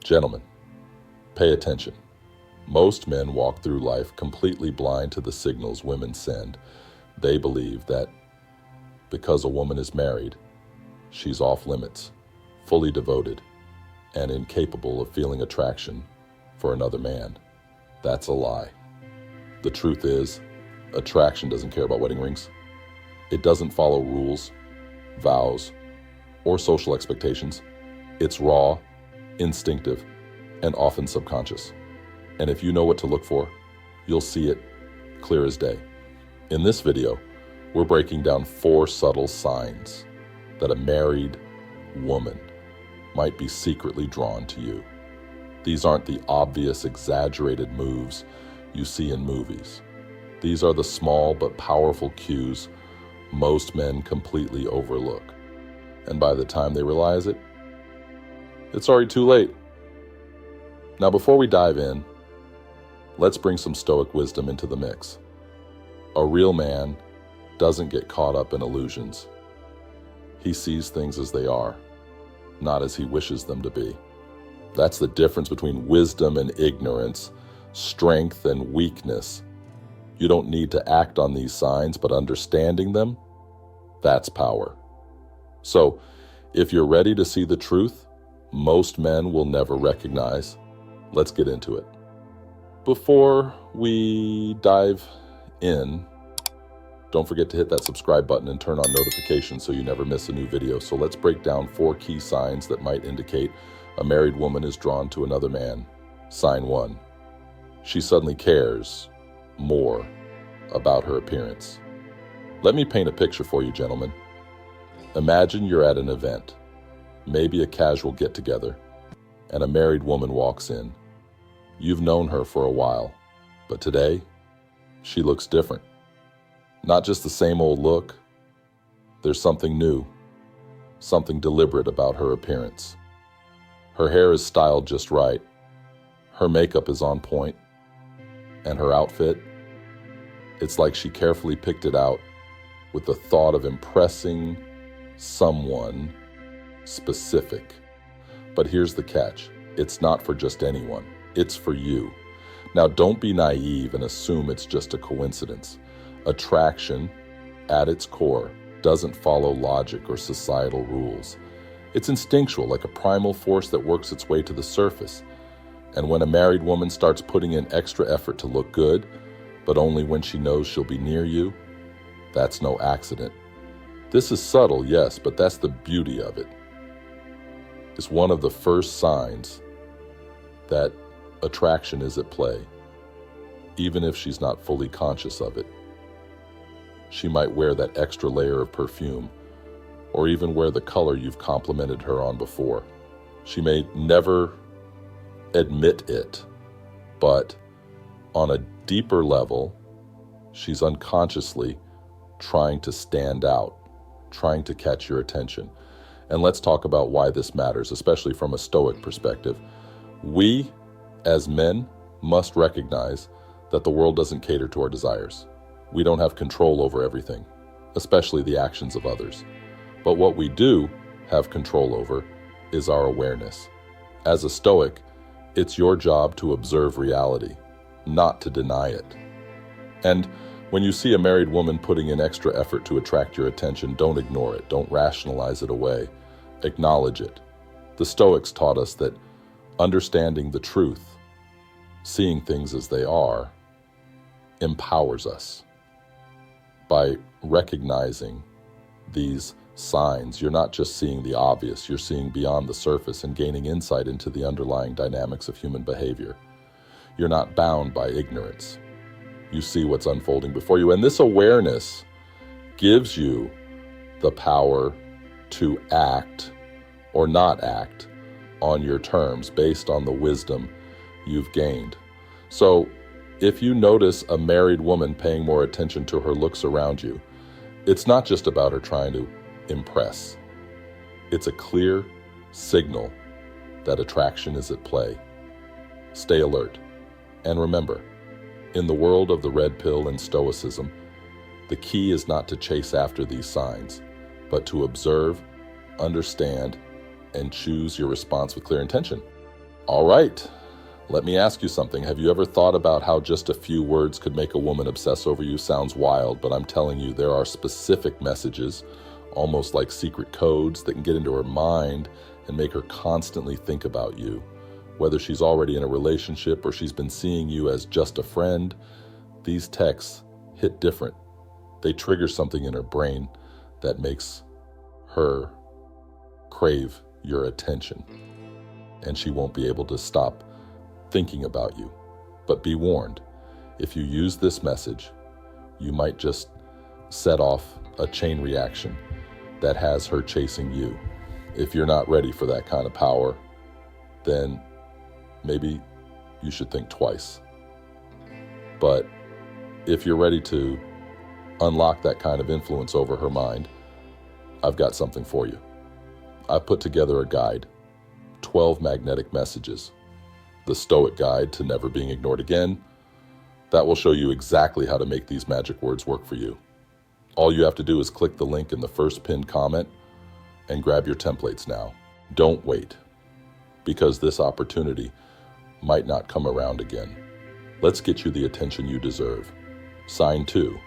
Gentlemen, pay attention. Most men walk through life completely blind to the signals women send. They believe that because a woman is married, she's off limits, fully devoted, and incapable of feeling attraction for another man. That's a lie. The truth is, attraction doesn't care about wedding rings. It doesn't follow rules, vows, or social expectations. It's raw, instinctive, and often subconscious. And if you know what to look for, you'll see it clear as day. In this video, we're breaking down 4 subtle signs that a married woman might be secretly drawn to you. These aren't the obvious, exaggerated moves you see in movies. These are the small but powerful cues most men completely overlook. And by the time they realize it, it's already too late. Now, before we dive in, let's bring some Stoic wisdom into the mix. A real man doesn't get caught up in illusions. He sees things as they are, not as he wishes them to be. That's the difference between wisdom and ignorance, strength and weakness. You don't need to act on these signs, but understanding them, that's power. So, if you're ready to see the truth most men will never recognize, let's get into it. Before we dive in, don't forget to hit that subscribe button and turn on notifications so you never miss a new video. So let's break down 4 key signs that might indicate a married woman is drawn to another man. Sign 1. She suddenly cares more about her appearance. Let me paint a picture for you, gentlemen. Imagine you're at an event, maybe a casual get-together, and a married woman walks in. You've known her for a while, but today, she looks different. Not just the same old look. There's something new, something deliberate about her appearance. Her hair is styled just right. Her makeup is on point. And her outfit, it's like she carefully picked it out with the thought of impressing someone specific. But here's the catch. It's not for just anyone. It's for you. Now, don't be naive and assume it's just a coincidence. Attraction, at its core, doesn't follow logic or societal rules. It's instinctual, like a primal force that works its way to the surface. And when a married woman starts putting in extra effort to look good, but only when she knows she'll be near you, that's no accident. This is subtle, yes, but that's the beauty of it. It's one of the first signs that attraction is at play, even if she's not fully conscious of it. She might wear that extra layer of perfume, or even wear the color you've complimented her on before. She may never admit it, but on a deeper level, she's unconsciously trying to stand out, trying to catch your attention. And let's talk about why this matters, especially from a Stoic perspective. We, as men, must recognize that the world doesn't cater to our desires. We don't have control over everything, especially the actions of others. But what we do have control over is our awareness. As a Stoic, it's your job to observe reality, not to deny it. And when you see a married woman putting in extra effort to attract your attention, don't ignore it. Don't rationalize it away. Acknowledge it. The Stoics taught us that understanding the truth, seeing things as they are, empowers us. By recognizing these signs, you're not just seeing the obvious, you're seeing beyond the surface and gaining insight into the underlying dynamics of human behavior. You're not bound by ignorance. You see what's unfolding before you, and this awareness gives you the power to act or not act on your terms based on the wisdom you've gained. So, if you notice a married woman paying more attention to her looks around you, it's not just about her trying to impress. It's a clear signal that attraction is at play. Stay alert. And remember, in the world of the red pill and Stoicism, the key is not to chase after these signs, but to observe, understand, and choose your response with clear intention. All right, let me ask you something. Have you ever thought about how just a few words could make a woman obsess over you? Sounds wild, but I'm telling you, there are specific messages, almost like secret codes, that can get into her mind and make her constantly think about you. Whether she's already in a relationship or she's been seeing you as just a friend, these texts hit different. They trigger something in her brain that makes her crave your attention, and she won't be able to stop thinking about you. But be warned, if you use this message, you might just set off a chain reaction that has her chasing you. If you're not ready for that kind of power, then maybe you should think twice. But if you're ready to unlock that kind of influence over her mind, I've got something for you. I've put together a guide, 12 magnetic messages, the Stoic Guide to Never Being Ignored Again. That will show you exactly how to make these magic words work for you. All you have to do is click the link in the first pinned comment and grab your templates now. Don't wait, because this opportunity might not come around again. Let's get you the attention you deserve. Sign 2.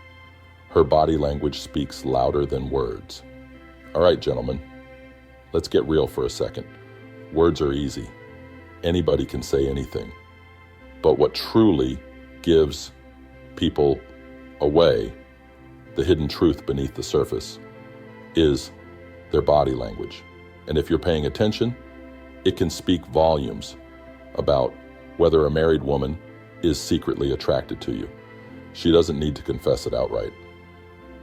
Her body language speaks louder than words. All right, gentlemen, let's get real for a second. Words are easy. Anybody can say anything. But what truly gives people away, the hidden truth beneath the surface, is their body language. And if you're paying attention, it can speak volumes about whether a married woman is secretly attracted to you. She doesn't need to confess it outright.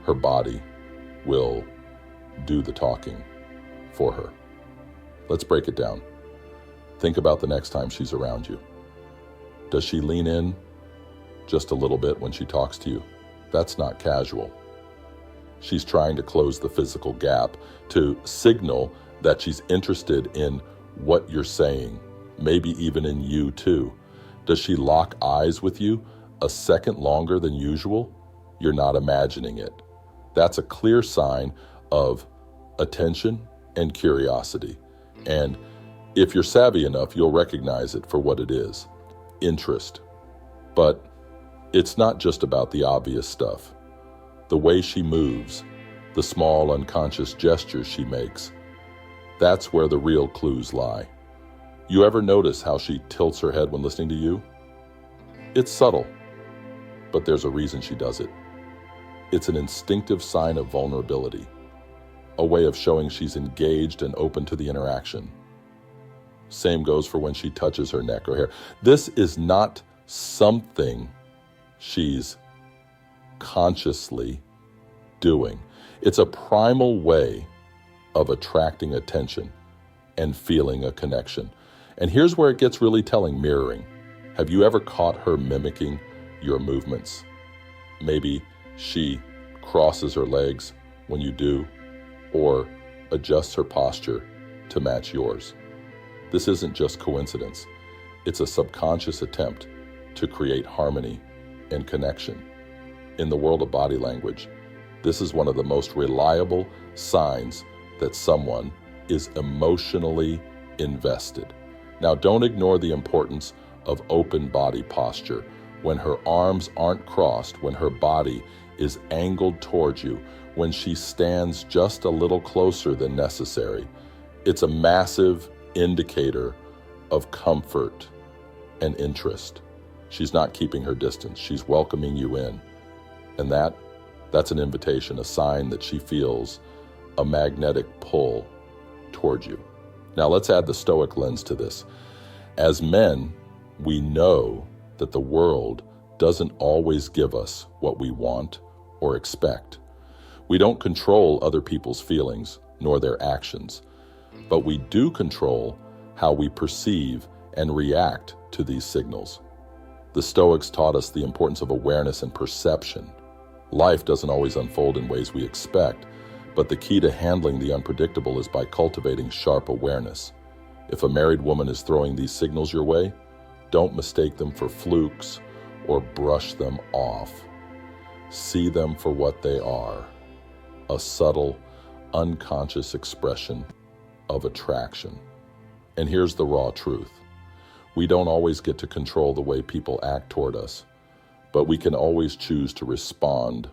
Her body will do the talking for her. Let's break it down. Think about the next time she's around you. Does she lean in just a little bit when she talks to you? That's not casual. She's trying to close the physical gap to signal that she's interested in what you're saying, maybe even in you too. Does she lock eyes with you a second longer than usual? You're not imagining it. That's a clear sign of attention and curiosity. And if you're savvy enough, you'll recognize it for what it is, interest. But it's not just about the obvious stuff. The way she moves, the small unconscious gestures she makes, that's where the real clues lie. You ever notice how she tilts her head when listening to you? It's subtle, but there's a reason she does it. It's an instinctive sign of vulnerability, a way of showing she's engaged and open to the interaction. Same goes for when she touches her neck or hair. This is not something she's consciously doing. It's a primal way of attracting attention and feeling a connection. And here's where it gets really telling: mirroring. Have you ever caught her mimicking your movements? Maybe she crosses her legs when you do, or adjusts her posture to match yours. This isn't just coincidence. It's a subconscious attempt to create harmony and connection. In the world of body language, this is one of the most reliable signs that someone is emotionally invested. Now, don't ignore the importance of open body posture. When her arms aren't crossed, when her body is angled towards you, when she stands just a little closer than necessary, it's a massive indicator of comfort and interest. She's not keeping her distance. She's welcoming you in. And that's an invitation, a sign that she feels a magnetic pull towards you. Now let's add the Stoic lens to this. As men, we know that the world doesn't always give us what we want or expect. We don't control other people's feelings nor their actions, but we do control how we perceive and react to these signals. The Stoics taught us the importance of awareness and perception. Life doesn't always unfold in ways we expect, but the key to handling the unpredictable is by cultivating sharp awareness. If a married woman is throwing these signals your way, don't mistake them for flukes or brush them off. See them for what they are: a subtle, unconscious expression of attraction. And here's the raw truth. We don't always get to control the way people act toward us, but we can always choose to respond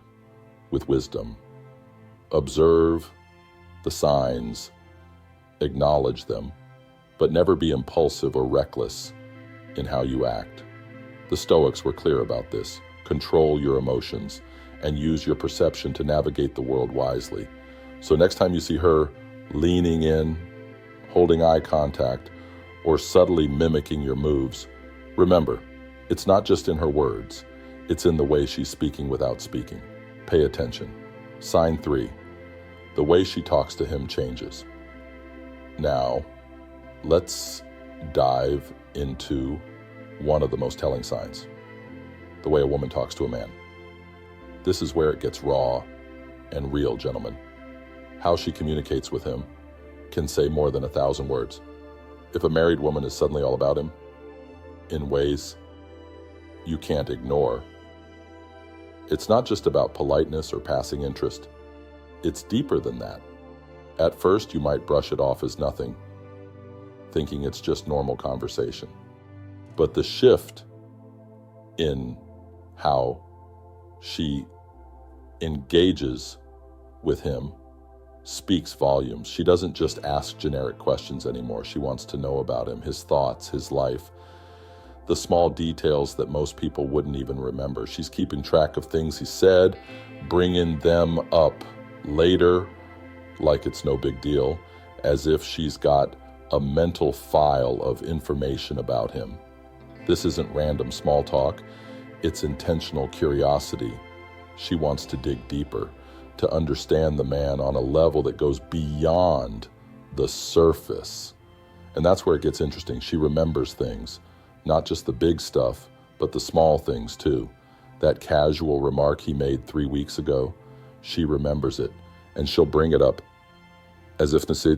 with wisdom. Observe the signs, acknowledge them, but never be impulsive or reckless in how you act. The Stoics were clear about this. Control your emotions and use your perception to navigate the world wisely. So next time you see her leaning in, holding eye contact, or subtly mimicking your moves, remember, it's not just in her words, it's in the way she's speaking without speaking. Pay attention. Sign 3, the way she talks to him changes. Now, let's dive into one of the most telling signs, the way a woman talks to a man. This is where it gets raw and real, gentlemen. How she communicates with him can say more than 1,000 words. If a married woman is suddenly all about him in ways you can't ignore, it's not just about politeness or passing interest. It's deeper than that. At first, you might brush it off as nothing, thinking it's just normal conversation. But the shift in how she engages with him speaks volumes. She doesn't just ask generic questions anymore. She wants to know about him, his thoughts, his life, the small details that most people wouldn't even remember. She's keeping track of things he said, bringing them up later like it's no big deal, as if she's got a mental file of information about him. This isn't random small talk. It's intentional curiosity. She wants to dig deeper, to understand the man on a level that goes beyond the surface. And that's where it gets interesting. She remembers things, not just the big stuff, but the small things too. That casual remark he made 3 weeks ago, she remembers it, and she'll bring it up as if to say,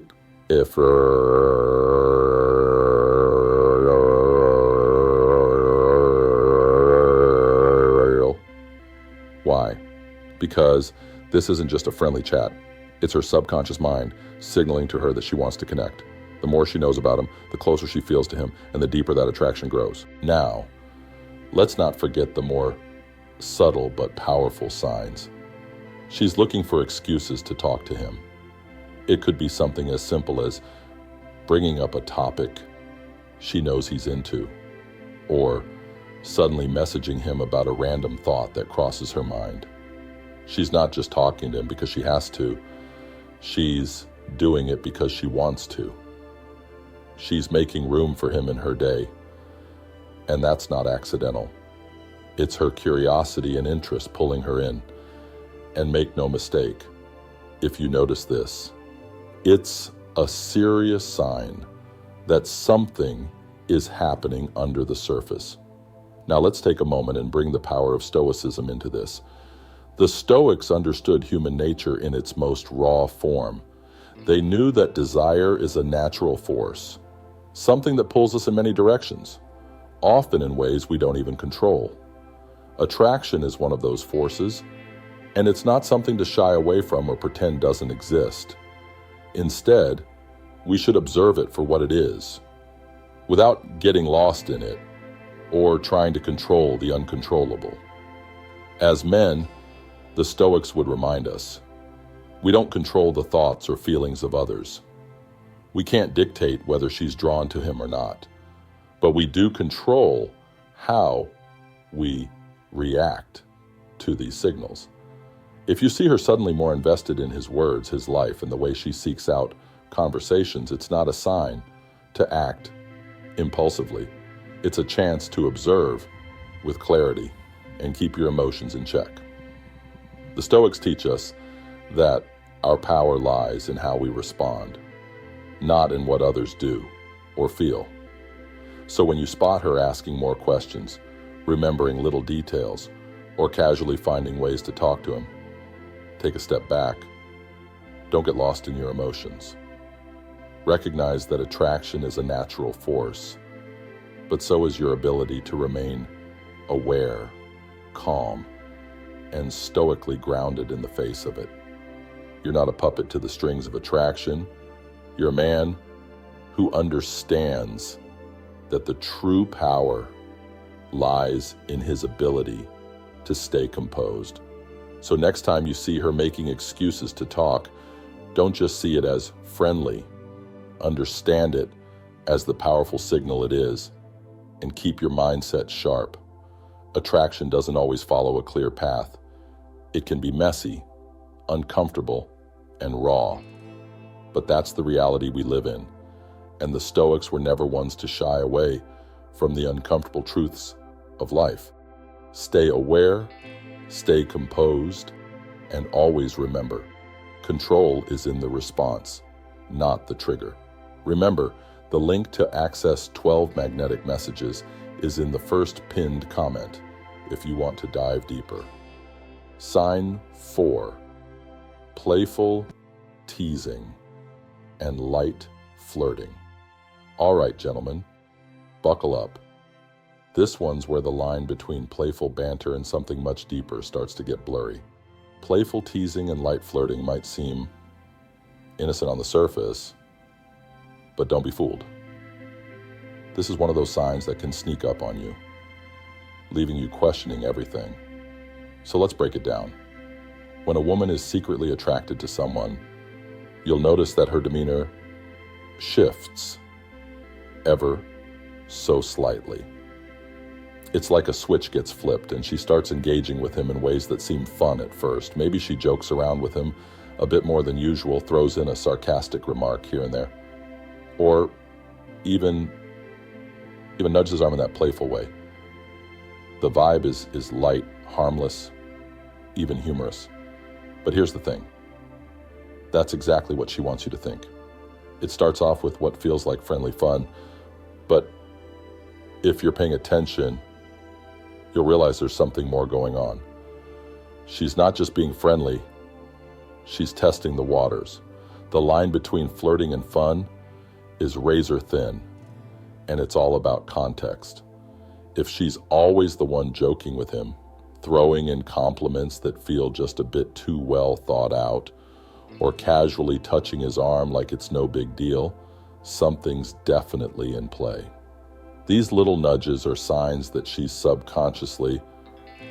Why? Because this isn't just a friendly chat. It's her subconscious mind signaling to her that she wants to connect. The more she knows about him, the closer she feels to him, and the deeper that attraction grows. Now, let's not forget the more subtle but powerful signs. She's looking for excuses to talk to him. It could be something as simple as bringing up a topic she knows he's into, or suddenly messaging him about a random thought that crosses her mind. She's not just talking to him because she has to. She's doing it because she wants to. She's making room for him in her day, and that's not accidental. It's her curiosity and interest pulling her in. And make no mistake, if you notice this, it's a serious sign that something is happening under the surface. Now let's take a moment and bring the power of Stoicism into this. The Stoics understood human nature in its most raw form. They knew that desire is a natural force, something that pulls us in many directions, often in ways we don't even control. Attraction is one of those forces, and it's not something to shy away from or pretend doesn't exist. Instead, we should observe it for what it is, without getting lost in it or trying to control the uncontrollable. As men, the Stoics would remind us, we don't control the thoughts or feelings of others. We can't dictate whether she's drawn to him or not, but we do control how we react to these signals. If you see her suddenly more invested in his words, his life, and the way she seeks out conversations, it's not a sign to act impulsively. It's a chance to observe with clarity and keep your emotions in check. The Stoics teach us that our power lies in how we respond, not in what others do or feel. So when you spot her asking more questions, remembering little details, or casually finding ways to talk to him, take a step back. Don't get lost in your emotions. Recognize that attraction is a natural force, but so is your ability to remain aware, calm, and stoically grounded in the face of it. You're not a puppet to the strings of attraction. You're a man who understands that the true power lies in his ability to stay composed. So next time you see her making excuses to talk, don't just see it as friendly. Understand it as the powerful signal it is, and keep your mindset sharp. Attraction doesn't always follow a clear path. It can be messy, uncomfortable, and raw. But that's the reality we live in, and the Stoics were never ones to shy away from the uncomfortable truths of life. Stay aware, stay composed, and always remember, control is in the response, not the trigger. Remember, the link to access 12 magnetic messages is in the first pinned comment if you want to dive deeper. Sign 4, playful teasing and light flirting. All right, gentlemen, buckle up. This one's where the line between playful banter and something much deeper starts to get blurry. Playful teasing and light flirting might seem innocent on the surface, but don't be fooled. This is one of those signs that can sneak up on you, leaving you questioning everything. So let's break it down. When a woman is secretly attracted to someone, you'll notice that her demeanor shifts ever so slightly. It's like a switch gets flipped and she starts engaging with him in ways that seem fun at first. Maybe she jokes around with him a bit more than usual, throws in a sarcastic remark here and there, or even nudges his arm in that playful way. The vibe is light, harmless, even humorous. But here's the thing. That's exactly what she wants you to think. It starts off with what feels like friendly fun, but if you're paying attention, you'll realize there's something more going on. She's not just being friendly, she's testing the waters. The line between flirting and fun is razor thin, and it's all about context. If she's always the one joking with him, throwing in compliments that feel just a bit too well thought out, or casually touching his arm like it's no big deal, something's definitely in play. These little nudges are signs that she's subconsciously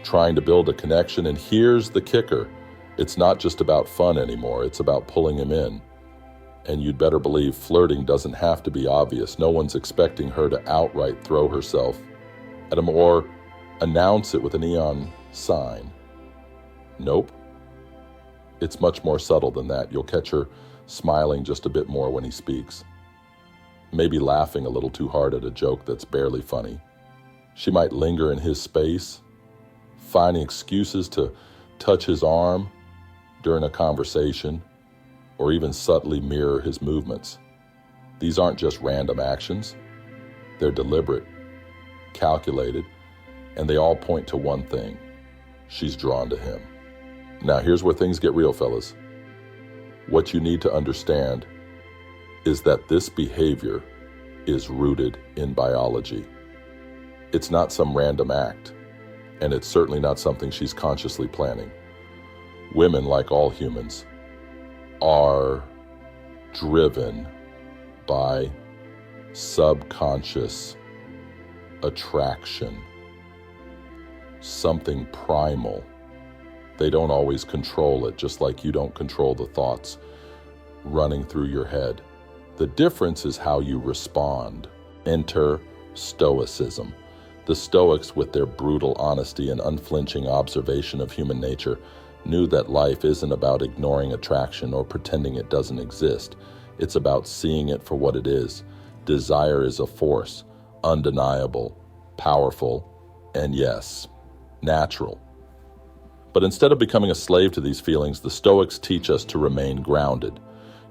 trying to build a connection, and here's the kicker. It's not just about fun anymore, it's about pulling him in. And you'd better believe flirting doesn't have to be obvious. No one's expecting her to outright throw herself at him or announce it with a neon sign. Nope. It's much more subtle than that. You'll catch her smiling just a bit more when he speaks. Maybe laughing a little too hard at a joke that's barely funny. She might linger in his space, finding excuses to touch his arm during a conversation, or even subtly mirror his movements. These aren't just random actions. They're deliberate, calculated, and they all point to one thing. She's drawn to him. Now, here's where things get real, fellas. What you need to understand is that this behavior is rooted in biology. It's not some random act, and it's certainly not something she's consciously planning. Women, like all humans, are driven by subconscious attraction, something primal. They don't always control it, just like you don't control the thoughts running through your head. The difference is how you respond. Enter Stoicism. The Stoics, with their brutal honesty and unflinching observation of human nature, knew that life isn't about ignoring attraction or pretending it doesn't exist. It's about seeing it for what it is. Desire is a force, undeniable, powerful, and yes, natural. But instead of becoming a slave to these feelings, the Stoics teach us to remain grounded.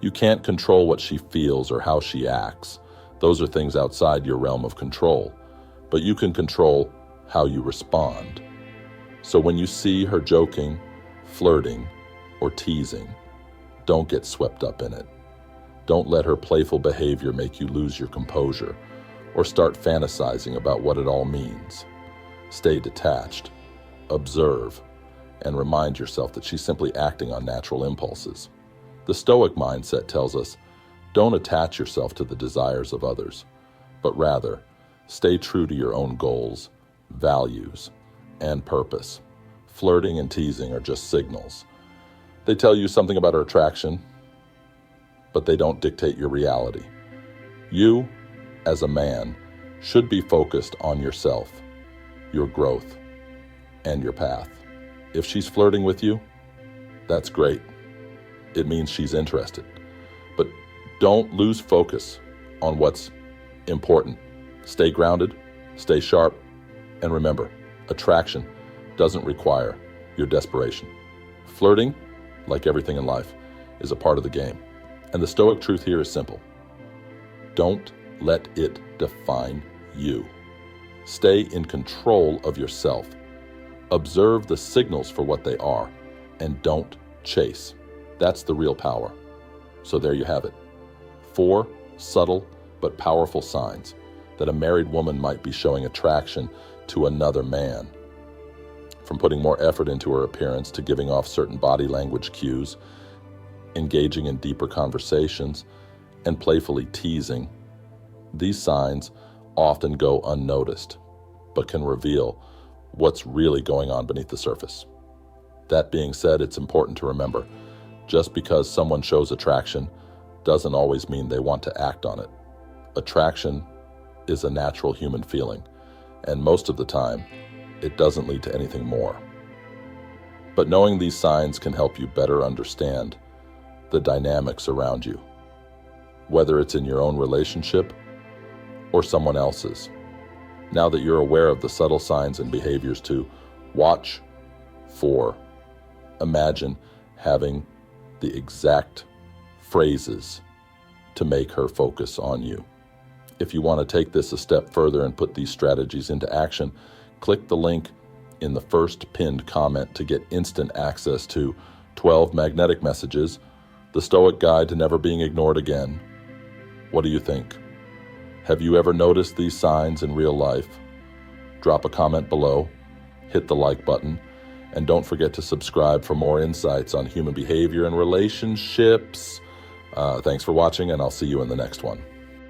You can't control what she feels or how she acts. Those are things outside your realm of control. But you can control how you respond. So when you see her joking, flirting, or teasing, don't get swept up in it. Don't let her playful behavior make you lose your composure or start fantasizing about what it all means. Stay detached, observe, and remind yourself that she's simply acting on natural impulses. The Stoic mindset tells us, don't attach yourself to the desires of others, but rather, Stay true to your own goals, values, and purpose. Flirting and teasing are just signals. They tell you something about her attraction, but they don't dictate your reality. You, as a man, should be focused on yourself, your growth, and your path. If she's flirting with you, that's great. It means she's interested. But don't lose focus on what's important. Stay grounded, stay sharp, and remember, attraction doesn't require your desperation. Flirting, like everything in life, is a part of the game. And the Stoic truth here is simple. Don't let it define you. Stay in control of yourself. Observe the signals for what they are, and don't chase. That's the real power. So there you have it. 4 subtle but powerful signs that a married woman might be showing attraction to another man. From putting more effort into her appearance to giving off certain body language cues, engaging in deeper conversations, and playfully teasing, these signs often go unnoticed, but can reveal what's really going on beneath the surface. That being said, it's important to remember, just because someone shows attraction doesn't always mean they want to act on it. Attraction is a natural human feeling, and most of the time, it doesn't lead to anything more. But knowing these signs can help you better understand the dynamics around you, whether it's in your own relationship or someone else's. Now that you're aware of the subtle signs and behaviors to watch for, imagine having the exact phrases to make her focus on you. If you want to take this a step further and put these strategies into action, click the link in the first pinned comment to get instant access to 12 magnetic messages, the Stoic Guide to Never Being Ignored Again. What do you think? Have you ever noticed these signs in real life? Drop a comment below, hit the like button, and don't forget to subscribe for more insights on human behavior and relationships. Thanks for watching, and I'll see you in the next one.